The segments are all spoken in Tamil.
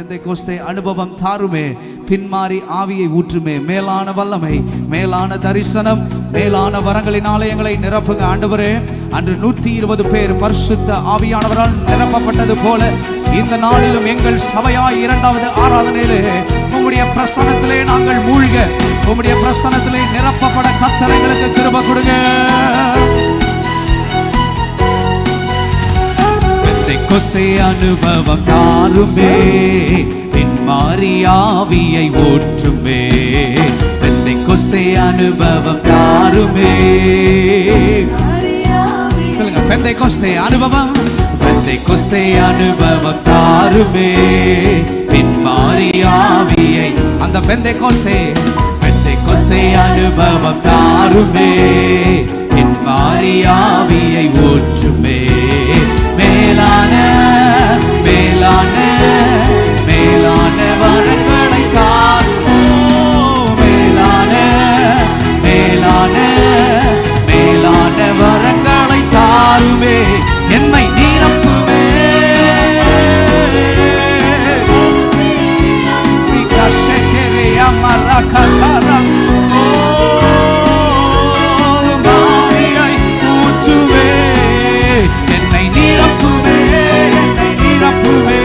பெந்தைக்கோஸ்தே அனுபவம் தாருமே, பின்மாறி ஆவியை ஊற்றுமே, மேலான வல்லமை, மேலான தரிசனம், மேலான வரங்களின் ஆலயங்களை நிரப்புங்க ஆண்டவரே. அன்று 120 பேர் பரிசுத்த ஆவியானவரால் நிரப்பப்பட்டது போல இந்த நாளிலும் எங்கள் சபையாய் 2வது ஆராதனையிலே உம்முடைய பிரசன்னத்திலே நாங்கள் மூழ்க, உம்முடைய பிரசன்னத்திலே நிரப்பப்பட கர்த்தர் எங்களுக்கு கிருபை கொடுங்க. பெந்தைக்கோஸ்தே அனுபவம் தாருமே, பின்மாறி ஆவியை ஊற்றுமே, பெந்தைக்கோஸ்தே அனுபவம் தாருமே. சொல்லுங்க, பெந்தைக்கோஸ்தே அனுபவம், பெந்தைக்கோஸ்தே அனுபவம் தாருமே, பின்மாறி ஆவியை. அந்த பெந்தைக்கோஸ்தே அனுபவம் தாருமே, பின்மாறி ஆவியை ஊற்றுமே, மேலான மேலான மேலான வரங்களை தாருமோ, மேலான மேலான மேலான வரங்களை தாருமே, என்னை நிரப்புமே, என்னை நிரப்புமே, என்னை நிரப்புமே,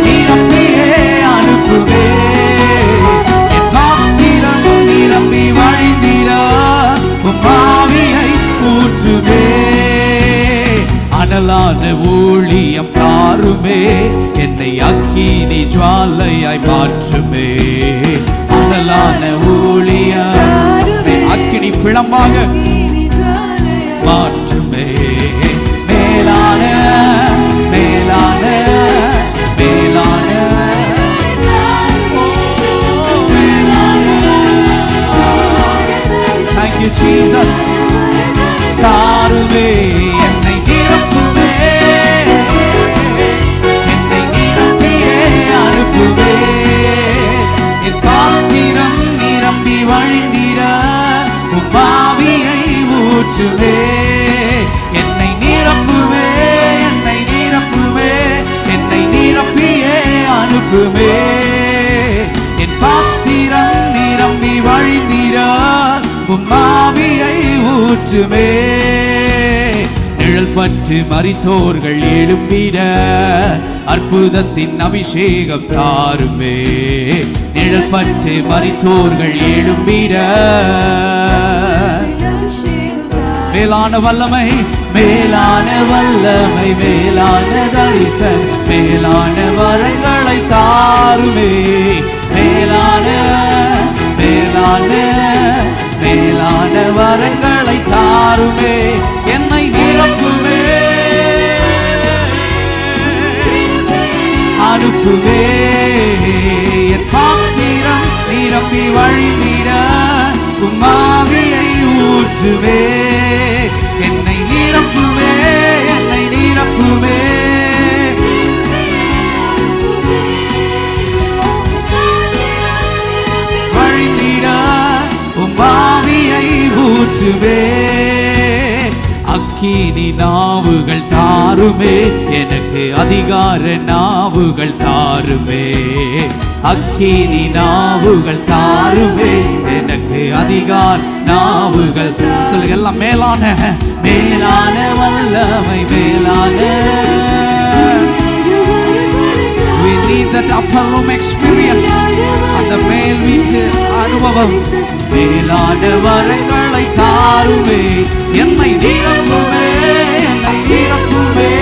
நிரப்பியே அனுப்புவே, என் பாத்திரம் நிரம்பி வழிந்திட ஆவியை ஊற்றுவே, அனலான ஊழியம் தாருமே, என்னை அக்கினி ஜுவாலையாய் மாற்றுமே, அனலான ஊழியம் அக்கினி பிளம்பாக மாற்றுமே, மேலான மேலான மேலான Thank you Jesus. தாருமே, என்னை நிரப்புமே, என்னை நிரப்பியே அனுப்புவே, என் பாத்திரம் நிரம்பி வழிந்திட ஆவியை ஊற்றுவே, என்னை நிரப்புவே, என்னை நிரப்புவே, என்னை நிரப்பியே அனுப்புவே, என் பாத்திரம் நிரம்பி வழிந்திட ஆவியை ஊற்றுமே, நிழல் பற்று மரித்தோர்கள் எழும்பிட அற்புதத்தின் அபிஷேகம் தாருமே, நிழல் பற்று மரித்தோர்கள் எழும்பிட மேலான வல்லமை, மேலான வல்லமை, மேலான தரிசனம், மேலான வரங்களை தாருமே, மேலான மேலான மேலான வரங்களை தாருமே, என்னை நிரப்புவே, அனுப்புவே, என் பாத்திரம் நிரப்பி வழிந்திட ஆவியை ஊற்றுவே, என்னை நிரப்புவே, என்னை நிரப்புவே, வழிந்திட ஆவியை ஊற்றுவே, அக்கினி நாவுகள் தாருமே, எனக்கு அதிகார நாவுகள் தாருமே, அக்கினி நாவுகள் தாருமே, எனக்கு அதிகார நாவுகள். சொல்லுங்க எல்லாம், மேலான மேலான வல்லமை, மேலான we need that upper room experience, அந்த மேல் வீச்சு அனுபவம், மேலான வரங்களை தாருமே, என்னை நிரப்புமே, என்னை நிரப்புமே,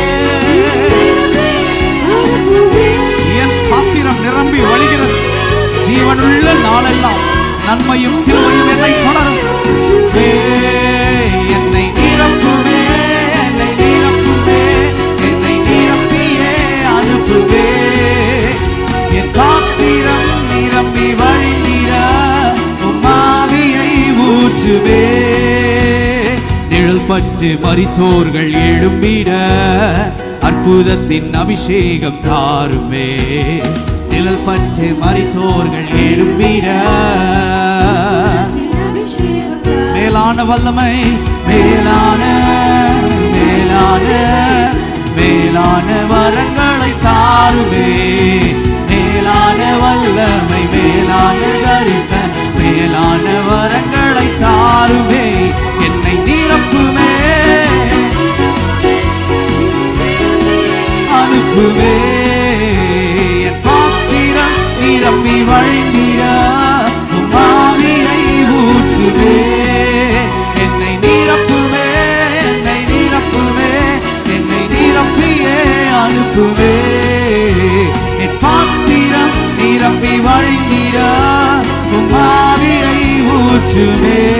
என் பாத்திரம் நிரம்பி வழிகிறது, ஜீவனுள்ள நாளெல்லாம் நன்மையும் கிருபையும் என்னை தொடரும், என்னை நிரப்புமே, என்னை நிரப்புமே, என்னை நிரப்பியே அனுப்புவே, என் பாத்திரம் நிரம்பி வழிந்திட ஆவியை ஊற்றுவே, நிழல் பட்டு மரித்தோர்கள் எழும்பிட அற்புதத்தின் அபிஷேகம் தாருமே, நிழல் பட்டு மரித்தோர்கள் எழும்பிட மேலான வல்லமை, மேலான மேலான மேலான வரங்களை தாருமே, அனுப்புவே. என் பாத்திரம் நிரம்பி வழிந்திட உம் ஆவியை ஊற்றுவே. என்னை நிரப்புவே, என்னை நிரப்புவே, என்னை நிரப்பியே அனுப்புவே. என் பாத்திரம் நிரம்பி வழிந்திட உம் ஆவியை ஊற்றுவே.